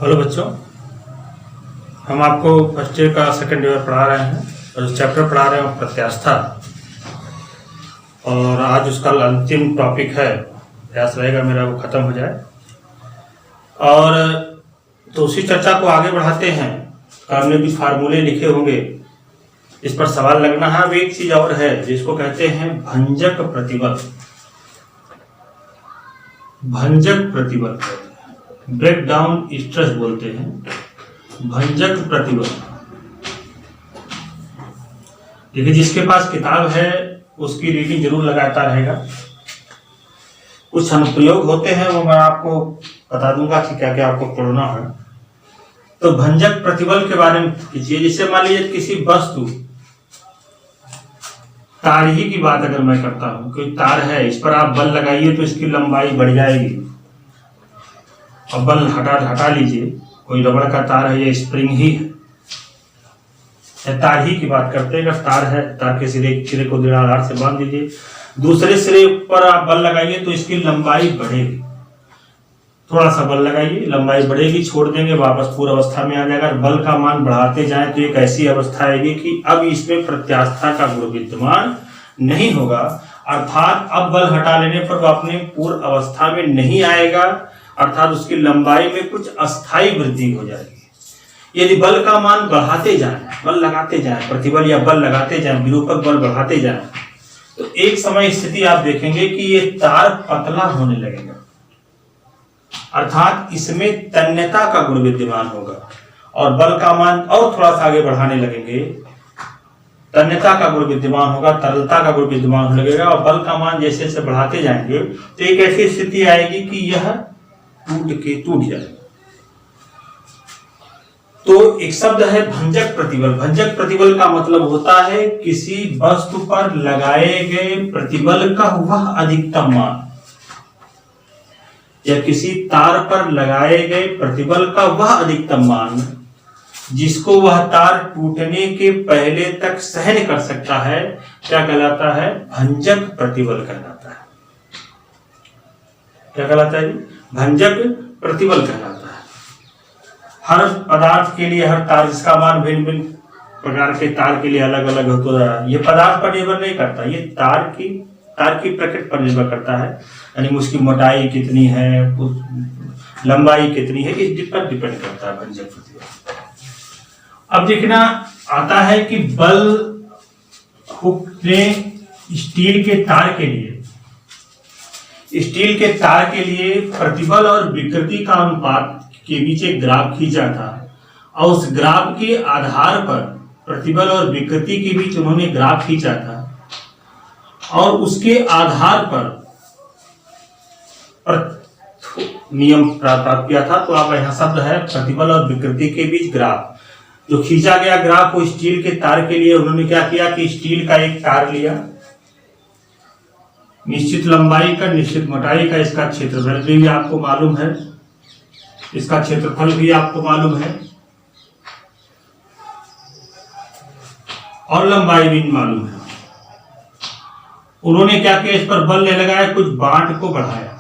Hello बच्चों, हम आपको फर्स्ट ईयर का सेकंड ईयर पढ़ा रहे हैं और चैप्टर पढ़ा रहे हैं प्रत्यास्था। और आज उसका अंतिम टॉपिक है, प्रयास रहेगा मेरा वो ख़त्म हो जाए। और तो उसी चर्चा को आगे बढ़ाते हैं। हमने भी फार्मूले लिखे होंगे, इस पर सवाल लगना है। अब एक चीज़ और है जिसको कहते हैं भंजक प्रतिबल। भंजक प्रतिबल कहते हैं, ब्रेक डाउन स्ट्रेस बोलते हैं, भंजक प्रतिबल। देखिए, जिसके पास किताब है उसकी रीडिंग जरूर लगाता रहेगा। कुछ अनुप्रयोग होते हैं वो मैं आपको बता दूंगा कि क्या क्या आपको पढ़ना है। तो भंजक प्रतिबल के बारे में कीजिए। जैसे मान लीजिए किसी वस्तु, तार ही की बात अगर मैं करता हूं, कोई तार है, इस पर आप बल लगाइए तो इसकी लंबाई बढ़ जाएगी। अब बल हटा लीजिए, कोई रबड़ का तार है या स्प्रिंग ही है, तार ही की बात करते हैं। अगर तार है, तार के सिरे को आधार से बांध दीजिए, दूसरे सिरे पर आप बल लगाइए तो इसकी लंबाई बढ़ेगी। थोड़ा सा बल लगाइए, लंबाई बढ़ेगी, छोड़ देंगे, वापस पूर्व अवस्था में आ जाएगा। बल का मान बढ़ाते जाएं तो एक ऐसी अवस्था आएगी कि अब इसमें प्रत्यास्था का गुण विद्यमान नहीं होगा, अर्थात अब बल हटा लेने पर वो अपने पूर्व अवस्था में नहीं आएगा, अर्थात उसकी लंबाई में कुछ अस्थायी वृद्धि हो जाएगी। यदि बल का मान बढ़ाते जाएं, बल लगाते जाएं, प्रतिबल या बल लगाते जाएं, विरूपक बल बढ़ाते जाएं, तो एक समय स्थिति आप देखेंगे कि ये तार पतला होने लगेगा, अर्थात इसमें तन्यता का गुण विद्यमान होगा। और बल का मान और थोड़ा सा आगे बढ़ाने लगेंगे, तन्यता का गुण विद्यमान होगा, तरलता का गुण विद्यमान होने लगेगा। और बल का मान जैसे जैसे बढ़ाते जाएंगे तो एक ऐसी स्थिति आएगी कि यह टूट जाएगा। तो एक शब्द है भंजक प्रतिबल। भंजक प्रतिबल का मतलब होता है किसी वस्तु पर लगाए गए प्रतिबल का वह अधिकतम मान, या किसी तार पर लगाए गए प्रतिबल का वह अधिकतम मान जिसको वह तार टूटने के पहले तक सहन कर सकता है, क्या कहलाता है? भंजक प्रतिबल कहलाता है। क्या कहलाता है? भंजक प्रतिबल कहलाता है। हर पदार्थ के लिए, हर तार जिसका मान भिन्न भिन्न प्रकार के तार के लिए अलग अलग होता है, ये पदार्थ पर निर्भर नहीं करता, ये तार की प्रकृति पर निर्भर करता है। यानी उसकी मोटाई कितनी है, लंबाई कितनी है, इस पर डिपेंड करता है भंजक प्रतिबल। अब देखना आता है कि बल हुक ने स्टील के तार के लिए प्रतिबल और विकृति का अनुपात के बीच एक ग्राफ खींचा था, और उस ग्राफ के आधार पर प्रतिबल और विकृति के बीच उन्होंने ग्राफ खींचा था, और उसके आधार पर नियम प्राप्त किया था। तो आप यहाँ शब्द है प्रतिबल और विकृति के बीच ग्राफ, जो खींचा गया ग्राफ को स्टील के तार के लिए उन्होंने क्या किया कि स्टील का एक तार लिया, निश्चित लंबाई का, निश्चित मोटाई का, इसका क्षेत्रफल भी आपको मालूम है, इसका क्षेत्रफल भी आपको मालूम है, और लंबाई भी मालूम है। उन्होंने क्या किया, इस पर बल नहीं लगाया, कुछ बांट को बढ़ाया।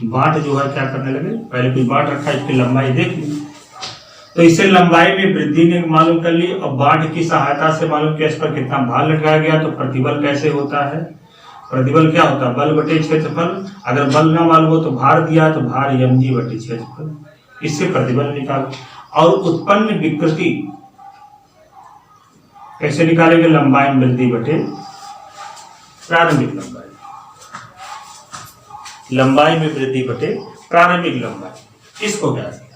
बांट जो है क्या करने लगे, पहले कुछ बांट रखा, इसकी लंबाई देख ली, तो इससे लंबाई में वृद्धि ने मालूम कर ली, और बांट की सहायता से मालूम किया इस पर कितना भार लगाया गया। तो प्रतिबल कैसे होता है? प्रतिबल क्या होता है? बल बटे क्षेत्रफल। अगर बल ना मालूम हो तो भार दिया, तो भार mg बटे क्षेत्रफल, इससे प्रतिबल निकालो। और उत्पन्न विकृति कैसे निकालेंगे? लंबाई में वृद्धि बटे प्रारंभिक लंबाई, लंबाई में वृद्धि बटे प्रारंभिक लंबाई, इसको क्या है?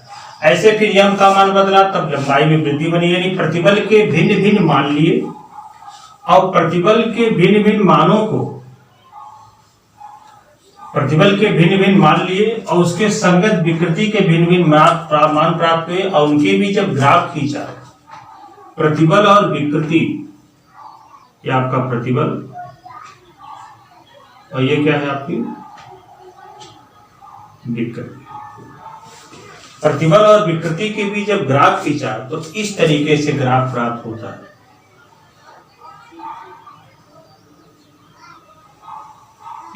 ऐसे फिर यम का मान बदला, तब लंबाई में वृद्धि बनी। यानी प्रतिबल के भिन्न भिन्न मान लिए, और प्रतिबल के भिन्न भिन्न मानों को, प्रतिबल के भिन्न भिन्न मान लिए और उसके संगत विकृति के भिन्न भिन्न मान प्राप्त हुए, और उनके भी जब ग्राफ खींचा, प्रतिबल और विकृति, ये आपका प्रतिबल और ये क्या है आपकी विकृति। प्रतिबल और विकृति के बीच जब ग्राफ खींचा तो इस तरीके से ग्राफ प्राप्त होता है।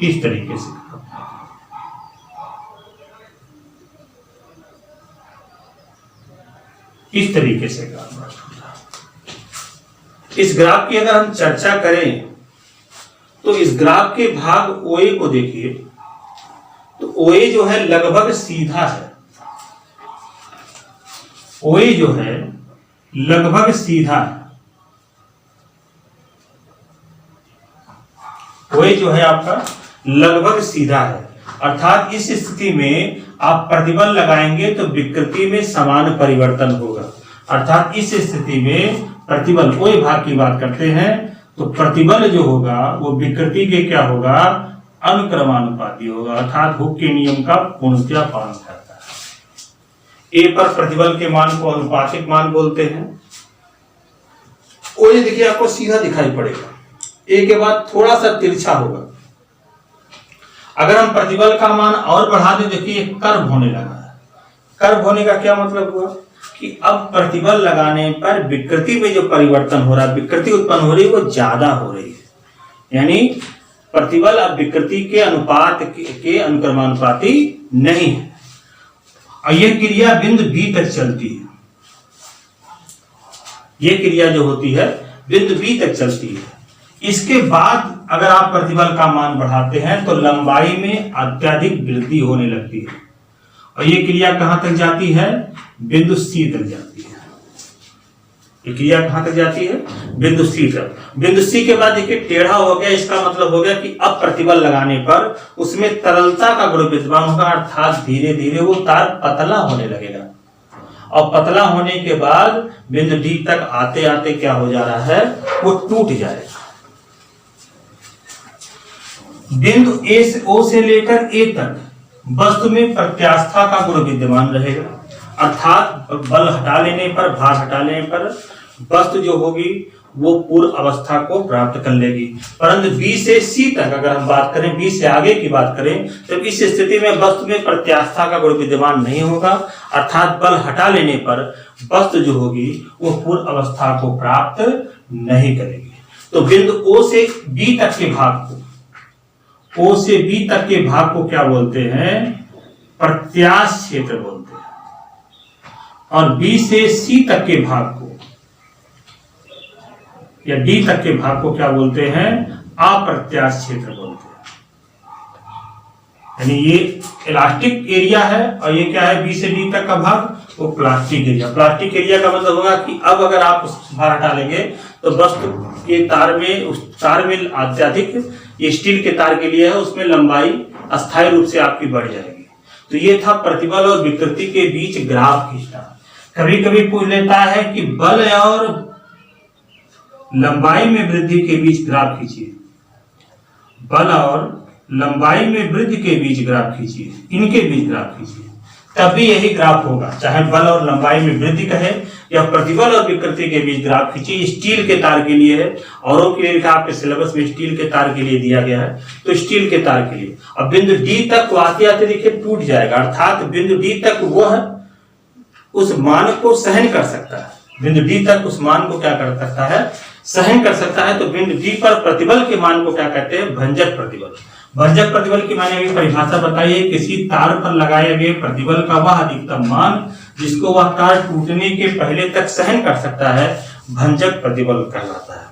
इस तरीके से इस तरीके से ग्राफ होगा। इस ग्राफ की अगर हम चर्चा करें तो इस ग्राफ के भाग OA को देखिए, तो OA जो है लगभग सीधा है, OA जो है लगभग सीधा है, OA जो है आपका लगभग सीधा है। अर्थात इस स्थिति में आप प्रतिबल लगाएंगे तो विकृति में समान परिवर्तन होगा। अर्थात इस स्थिति में प्रतिबल OA भाग की बात करते हैं तो प्रतिबल जो होगा वो विकृति के क्या होगा, अनुक्रमानुपाती होगा। अर्थात हुक के नियम का पूर्णतया पालन करता है। A पर प्रतिबल के मान को अनुपातिक मान बोलते हैं। OA देखिए आपको सीधा दिखाई पड़ेगा, A के बाद थोड़ा सा तिरछा होगा। अगर हम प्रतिबल का मान और बढ़ा दें, देखिए कर्व होने लगा है। कर्व होने का क्या मतलब हुआ कि अब प्रतिबल लगाने पर विकृति में जो परिवर्तन हो रहा है, विकृति उत्पन्न हो रही है, वो ज्यादा हो रही है। यानी प्रतिबल अब विकृति के अनुपात के अनुक्रमानुपाती नहीं है और यह क्रिया बिंदु B तक चलती है। यह क्रिया जो होती है बिंदु B तक चलती है। इसके बाद अगर आप प्रतिबल का मान बढ़ाते हैं तो लंबाई में अत्यधिक वृद्धि होने लगती है और यह क्रिया कहां तक जाती है, बिंदु C तक जाती है। ये क्रिया कहां तक जाती है, बिंदु C तक। बिंदु C के बाद देखिए टेढ़ा हो गया, इसका मतलब हो गया कि अब प्रतिबल लगाने पर उसमें तरलता का गुण विद्यमान होगा। अर्थात धीरे धीरे वो तार पतला होने लगेगा और पतला होने के बाद बिंदु D तक आते आते क्या हो जा रहा है, वो टूट जाएगा। बिंदु O से लेकर A तक वस्तु में प्रत्यास्था का गुण विद्यमान रहेगा। अर्थात बल हटा लेने पर, भार हटा लेने पर वस्तु जो होगी वो पूर्व अवस्था को प्राप्त कर लेगी। परंतु B से C तक अगर हम बात करें, B से आगे की बात करें, तो इस स्थिति में वस्तु में प्रत्यास्था का गुण विद्यमान नहीं होगा। अर्थात बल हटा लेने पर वस्तु जो होगी वो पूर्व अवस्था को प्राप्त नहीं करेगी। तो बिंदु O से B तक के भाग को, O से B तक के भाग को क्या बोलते हैं, प्रत्यास्थ क्षेत्र बोलते हैं। और B से C तक के भाग को या D तक के भाग को क्या बोलते हैं, अप्रत्यास्थ क्षेत्र बोलते हैं। यानी ये इलास्टिक एरिया है और ये क्या है, B से D तक का भाग वो प्लास्टिक एरिया। प्लास्टिक एरिया का मतलब होगा कि अब अगर आप भार हटा लेंगे तो वस्तु के तार में, उस तार में अत्यधिक, ये स्टील के तार के लिए है, उसमें लंबाई अस्थायी रूप से आपकी बढ़ जाएगी। तो ये था प्रतिबल और विकृति के बीच ग्राफ खींचना। कभी कभी पूछ लेता है कि बल और लंबाई में वृद्धि के बीच ग्राफ खींचिए, बल और लंबाई में वृद्धि के बीच ग्राफ खींचिए, इनके बीच ग्राफ खींचिए, तभी यही ग्राफ होगा। चाहे बल और लंबाई में वृद्धि कहे या प्रतिबल और विकृति के बीच ग्राफ खींचिए। स्टील के तार के लिए है, औरों के लिए लिखा आपके सिलेबस में स्टील के तार के लिए दिया गया है, तो स्टील के तार के लिए। अब बिंदु D तक आते आते देखिए टूट जाएगा। अर्थात बिंदु D तक वह उस मान को सहन कर सकता है, बिंदु D तक उस मान को क्या कर सकता है, सहन कर सकता है। तो बिंदु D पर प्रतिबल के मान को क्या कहते हैं, भंजक प्रतिबल। भंजक प्रतिबल की मैंने अभी परिभाषा बताई है, किसी तार पर लगाए गए प्रतिबल का वह अधिकतम मान जिसको वह तार टूटने के पहले तक सहन कर सकता है, भंजक प्रतिबल कहलाता है।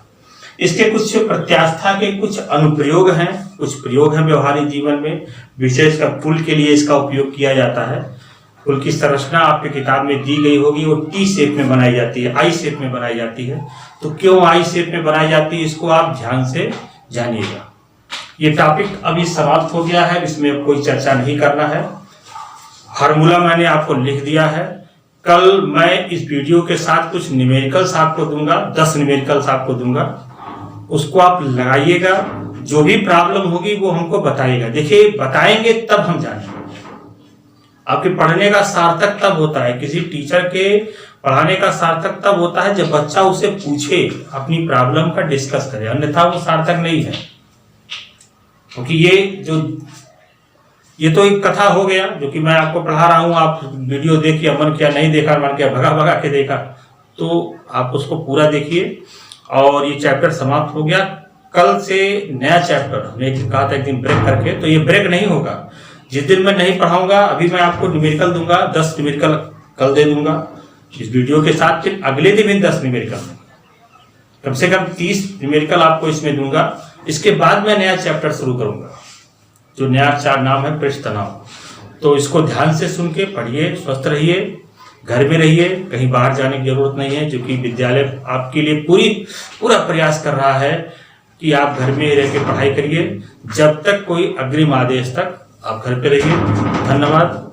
इसके कुछ प्रत्यास्था के कुछ अनुप्रयोग हैं, कुछ प्रयोग हैं व्यवहारिक जीवन में, विशेषकर पुल के लिए इसका उपयोग किया जाता है। पुल की संरचना आपकी किताब में दी गई होगी, वो टी शेप में बनाई जाती है, आई शेप में बनाई जाती है। तो क्यों आई शेप में बनाई जाती है, इसको आप ध्यान से जानिएगा। ये टॉपिक अभी समाप्त हो गया है, इसमें अब कोई चर्चा नहीं करना है। फार्मूला मैंने आपको लिख दिया है। कल मैं इस वीडियो के साथ कुछ न्यूमेरिकल्स आपको दूंगा, 10 न्यूमेरिकल्स आपको दूंगा, उसको आप लगाइएगा। जो भी प्रॉब्लम होगी वो हमको बताइएगा। देखिए बताएंगे तब हम जानेंगे। आपके पढ़ने का सार्थक तब होता है, किसी टीचर के पढ़ाने का सार्थक तब होता है जब बच्चा उसे पूछे, अपनी प्रॉब्लम का डिस्कस करे, अन्यथा वो सार्थक नहीं है। क्योंकि ये तो एक कथा हो गया जो कि मैं आपको पढ़ा रहा हूं, आप वीडियो देखिए, मन किया नहीं देखा, मन किया भगा भगा के देखा, तो आप उसको पूरा देखिए। और ये चैप्टर समाप्त हो गया। कल से नया चैप्टर, हमने कहा था एक दिन ब्रेक करके, तो ये ब्रेक नहीं होगा। जिस दिन मैं नहीं पढ़ाऊंगा, अभी मैं आपको न्यूमेरिकल दूंगा, 10 न्यूमेरिकल कल दे दूंगा, इस वीडियो के साथ फिर अगले दिन में 10 न्यूमेरिकल दूंगा, कम से कम 30 न्यूमेरिकल आपको इसमें दूंगा। इसके बाद मैं नया चैप्टर शुरू करूंगा, जो नया नाम है पृष्ठ तनाव। तो इसको ध्यान से सुन के पढ़िए, स्वस्थ रहिए, घर में रहिए, कहीं बाहर जाने की जरूरत नहीं है, क्योंकि विद्यालय आपके लिए पूरा प्रयास कर रहा है कि आप घर में रह के पढ़ाई करिए। जब तक कोई अग्रिम आदेश तक आप घर पे रहिए। धन्यवाद।